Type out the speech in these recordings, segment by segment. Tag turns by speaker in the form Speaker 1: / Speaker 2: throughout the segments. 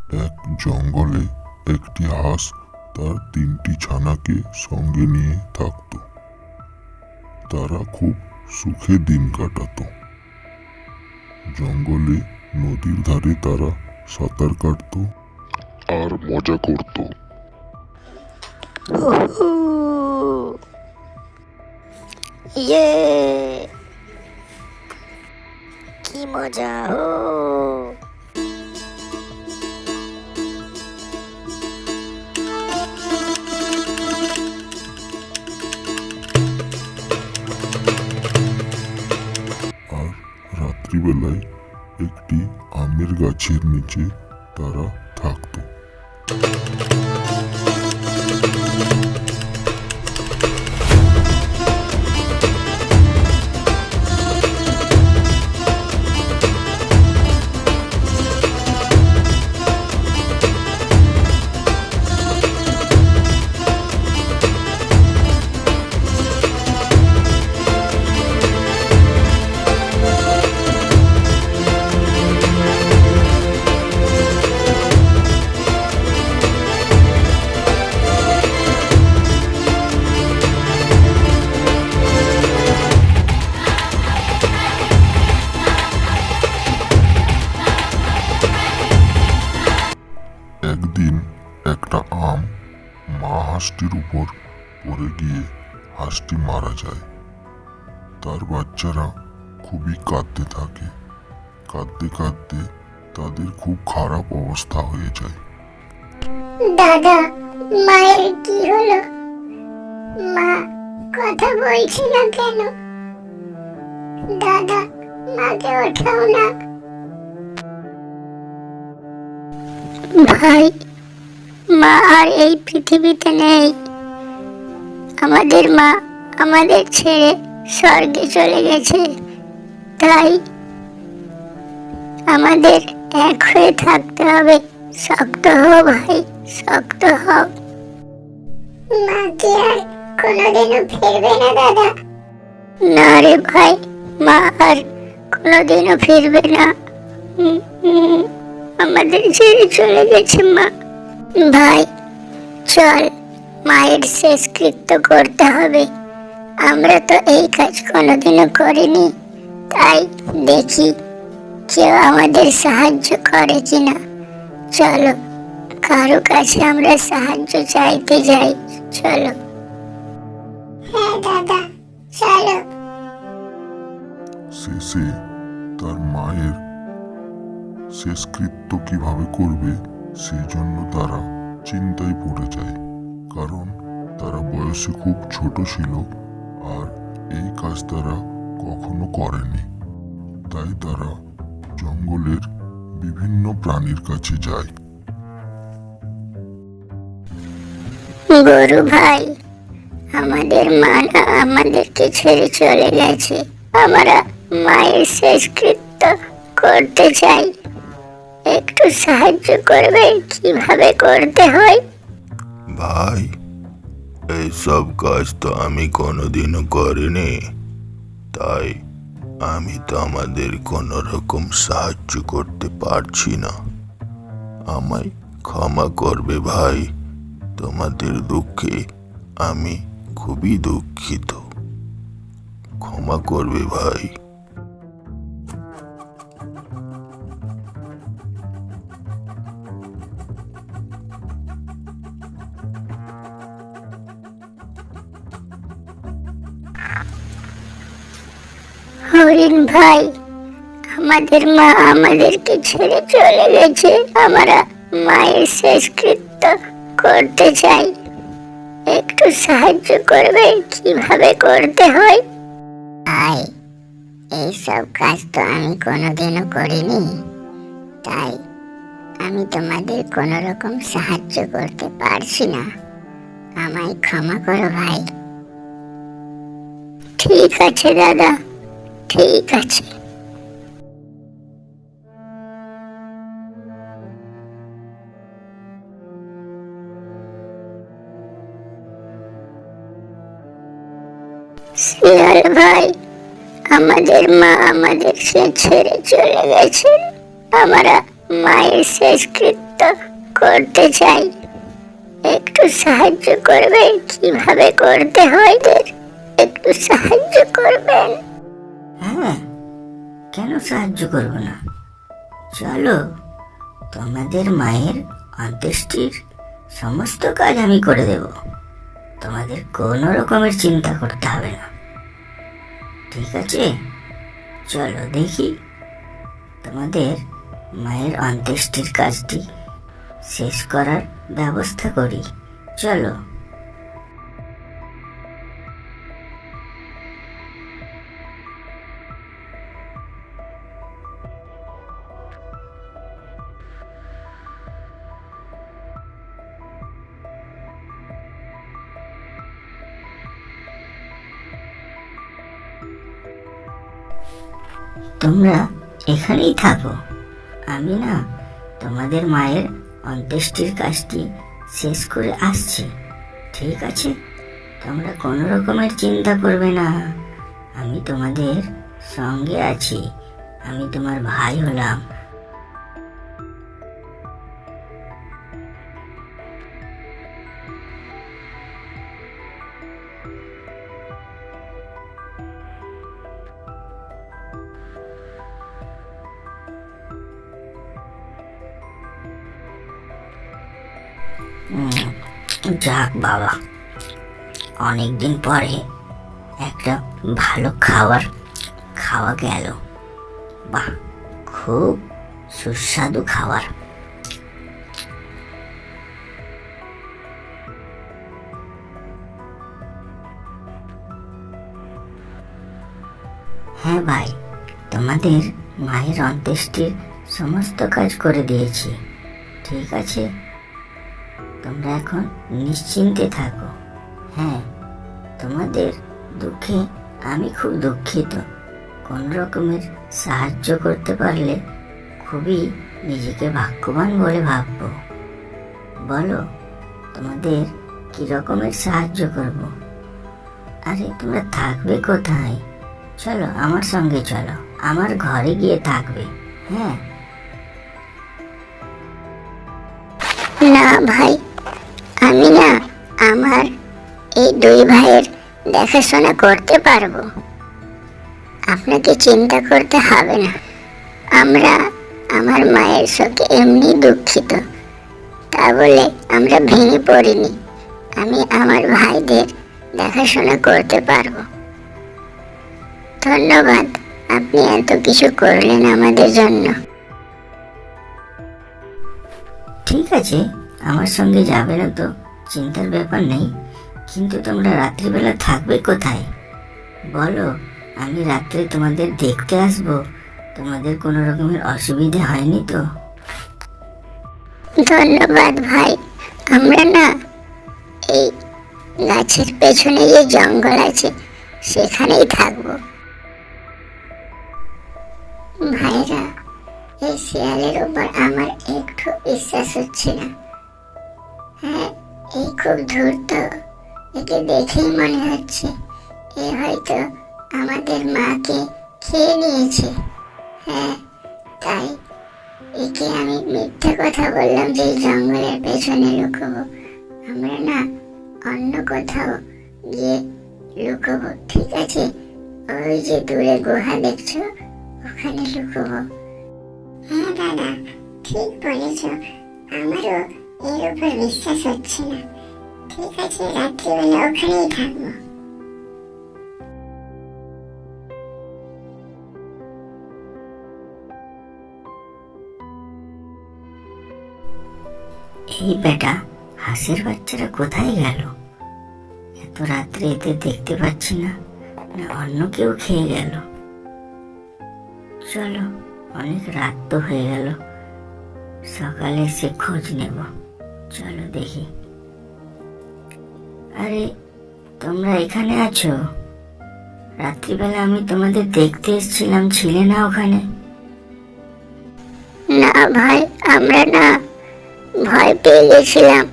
Speaker 1: এক জঙ্গলে একটি হাঁস তার 3টি ছানাকে সঙ্গে নিয়ে থাকত। তারা খুব সুখে দিন কাটাতো। জঙ্গলে নদীর ধারে তারা সাঁতার কাটতো আর মজা করত।
Speaker 2: ইয়ে, কি মজা!
Speaker 1: আর রাত্রিবেলায় একটি আমের গাছের নিচে তারা থাকতো। একদিন একটা আম মা হাঁসটির উপর পড়ে গিয়ে হাঁসটি মারা যায়। তার বাচ্চারা খুবই কাঁদতে থাকে। কাঁদতে কাঁদতে তাদের খুব খারাপ অবস্থা হয়ে যায়।
Speaker 3: দাদা, মায়ের কি হলো? মা কথা বলছে না কেন? দাদা, মাকে ওঠাও না।
Speaker 2: ভাই, মা আর এই পৃথিবীতে নেই। আমাদের মা আমাদের ছেড়ে স্বর্গে চলে গেছে। তাই আমাদের এক হয়ে থাকতে হবে। শক্ত হও ভাই, শক্ত হও।
Speaker 3: মা কি আর কোনোদিনও ফিরবে না দাদা?
Speaker 2: না রে ভাই, মা আর কোনোদিনও ফিরবে না। আমাদের ছেড়ে চলে গেছে মা। ভাই চল, মায়ের শেষকৃত্য করতে হবে। আমরা তো এই কাজ কোনোদিনও করিনি, তাই দেখি কেউ আমাদের সাহায্য করে কিনা। চলো, কারো কাছে আমরা সাহায্য চাইতে যাই। চলো।
Speaker 3: হ্যাঁ দাদা, চলো।
Speaker 1: শেষে তার মায়ের শেষকৃত্য কিভাবে করবে সেই জন্য তারা চিন্তায় পড়ে যায়। কারণ তারা বয়সে খুব ছোট ছিল আর এই কাজ তারা কখনো করেনি। তাই তারা জঙ্গলের বিভিন্ন প্রাণীর কাছে যায়।
Speaker 2: গরু ভাই, আমাদের মা না আমাদেরকে ছেড়ে চলে গেছে। আমরা মায়ের শেষকৃত্য করতে চাই। একটু সাহায্য করবে কিভাবে করতে হয়?
Speaker 4: ভাই, এইসব কাজ তো আমি কোনোদিনও করিনি, তাই আমি তো আমাদের কোনো রকম সাহায্য করতে পারছি না। আমায় ক্ষমা করবে ভাই, তোমাদের দুঃখে আমি খুবই দুঃখিত। ক্ষমা করবে ভাই।
Speaker 2: হরিণ ভাই, আমাদের মা আমাদেরকে ছেড়ে চলে গেছে। আমরা মায়ের শেষকৃত্য করতে চাই। একটু সাহায্য করবে কিভাবে করতে হয়?
Speaker 3: ভাই, এইসব কাজ তো আমি কোনোদিনও করিনি, তাই আমি তোমাদের কোনো রকম সাহায্য করতে পারছি না। আমায় ক্ষমা করো ভাই।
Speaker 2: ঠিক আছে দাদা, ঠিক আছে। শিয়াল ভাই, আমাদের মা আমাদের ছেড়ে চলে গেছে। আমরা মায়ের শেষকৃত্য তো করতে চাই, একটু সাহায্য করবেন? কিভাবে করতে হয় এদের একটু সাহায্য করবেন?
Speaker 3: হ্যাঁ, কেন সাহায্য করব না? চলো, তোমাদের মায়ের অন্ত্যেষ্টির সমস্ত কাজ আমি করে দেব। তোমাদের কোনো রকমের চিন্তা করতে হবে না, ঠিক আছে? চলো দেখি তোমাদের মায়ের অন্ত্যেষ্টির কাজটি শেষ করার ব্যবস্থা করি। চলো। তোমরা এখানেই থাকো, আমি না তোমাদের মায়ের অন্ত্যেষ্টির কাজটি শেষ করে আসছি, ঠিক আছে? তোমরা কোনো রকমের চিন্তা করবে না, আমি তোমাদের সঙ্গে আছি, আমি তোমার ভাই হলাম। যাক বাবা, অনেকদিন পরে একটা ভালো খাবার খাওয়া গেল। বাহ, খুব সুস্বাদু খাবার। হ্যাঁ ভাই, তোমাদের মায়ের অন্ত্যেষ্টির সমস্ত কাজ করে দিয়েছি, ঠিক আছে? তোমরা এখন নিশ্চিন্তে থাকো। হ্যাঁ, তোমাদের দুঃখে আমি খুব দুঃখিত। কোন রকমের সাহায্য করতে পারলে খুবই নিজেকে ভাগ্যবান বলে ভাববো। বলো, তোমাদের কি রকমের সাহায্য করব? আরে তোমরা থাকবে কোথায়? চলো আমার সঙ্গে, চলো আমার ঘরে গিয়ে থাকবে। হ্যাঁ,
Speaker 2: না ভাই, আমি না আমার এই দুই ভাইয়ের দেখাশোনা করতে পারবো, আপনাকে চিন্তা করতে হবে না। আমরা আমার মায়ের সঙ্গে এমনি দুঃখিত, তা বলে আমরা ভেঙে পড়িনি। আমি আমার ভাইদের দেখাশোনা করতে পারবো। ধন্যবাদ, আপনি এত কিছু করলেন আমাদের জন্য।
Speaker 3: ঠিক আছে, আমার সঙ্গে যাবে না তো চিন্তার ব্যাপার নেই, কিন্তু তোমরা রাত্রিবেলা থাকবে কোথায় বলো? আমি রাত্রে তোমাদের দেখতে আসবো। তোমাদের কোনো রকমের অসুবিধা হয়নি তো?
Speaker 2: ধন্যবাদ ভাই, আমরা না এই গাছের পেছনে যে জঙ্গল আছে সেখানেই থাকবো। ভাইরা, এই শিয়ালের উপর আমার একটু বিশ্বাস হচ্ছে না। হ্যাঁ, এই খুব ধূর্ত, একে দেখেই মনে হচ্ছে এ হয়তো আমাদের মাকে খেয়ে নিয়েছে। হ্যাঁ, তাই একে আমি মিথ্যে কথা বললাম যে এই জঙ্গলের পেছনে লুকোবো। আমরা না অন্য কোথাও গিয়ে লুকোবো, ঠিক আছে? ওই যে দূরে গুহা দেখছো, ওখানে লুকোবো। হ্যাঁ দাদা, ঠিক বলেছ, আমারও এর উপর বিশ্বাস হচ্ছে না। ঠিক আছে, রাত্রিবেলা ওখানেই থাকবো।
Speaker 3: এই বেটা, হাঁসের বাচ্চারা কোথায় গেল? এত রাত্রে এদের দেখতে পাচ্ছি না, না অন্য কেউ খেয়ে গেল? চলো, অনেক রাত তো হয়ে গেল, সকালে এসে খোঁজ নেব। চলো দেখি। আরে তোমরা এখানে আছো? রাত্রিবেলা আমি তোমাদের দেখতে এসেছিলাম, ছিলে না ওখানে?
Speaker 2: না ভাই, আমরা না ভয় পেয়ে গেছিলাম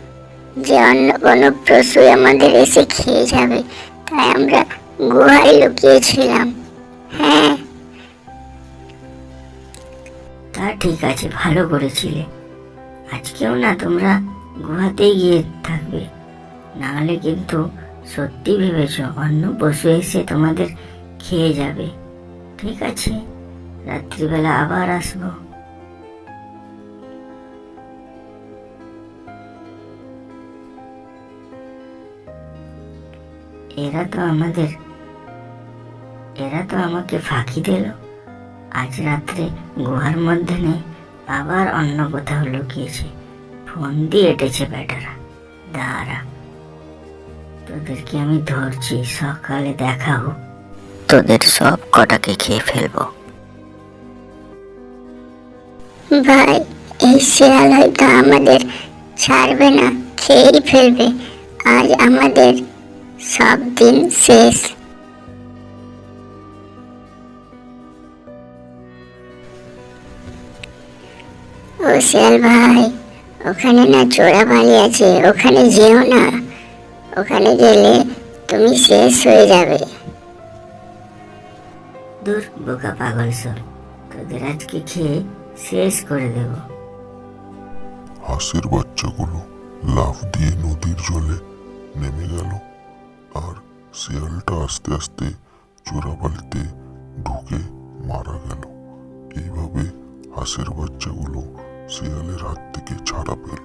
Speaker 2: যে অন্য কোনো পশু আমাদের এসে খেয়ে যাবে, তাই আমরা গুহায় লুকিয়েছিলাম। হ্যাঁ,
Speaker 3: তা ঠিক আছে, ভালো করেছিলে। আজকে আজকেও না তোমরা গুহাতেই গিয়ে থাকবে, না হলে কিন্তু সত্যি ভেবেছ অন্য পশু এসে তোমাদের খেয়ে যাবে। ঠিক আছে, রাত্রিবেলা আবার আসবো। এরা তো আমাকে ফাঁকি দিল। আজ রাত্রে গুহার মধ্যে নেই, আবার অন্য কোথাও লুকিয়েছে। ফোন দিয়ে এঁটেছে বেটারা। দাঁড়া, তোদেরকে আমি ধরছি, সকালে দেখা হোক। তোদের সব কটাকে খেয়ে ফেলবো।
Speaker 2: ভাই, এই শিয়াল হয়তো আমাদের ছাড়বে না, খেয়েই ফেলবে। আজ আমাদের সব দিন শেষ। ও শিয়াল ভাই, ওখানে না চোরাবালি আছে, ওখানে যেও না। ওখানে গেলে তুমি শেষ হয়ে যাবে।
Speaker 3: দূর বোকা পাগল সব, তোদের আজকে খেয়ে শেষ করে দেব।
Speaker 1: হাঁসের বাচ্চাগুলো লাফ দিয়ে নদীর জলে নেমে গেল, আর শিয়ালটা আস্তে আস্তে চোরাবালিতে ঢুকে মারা গেল। এইভাবে হাঁসের বাচ্চাগুলো শিয়ালের হাত থেকে ছাড়া পেল।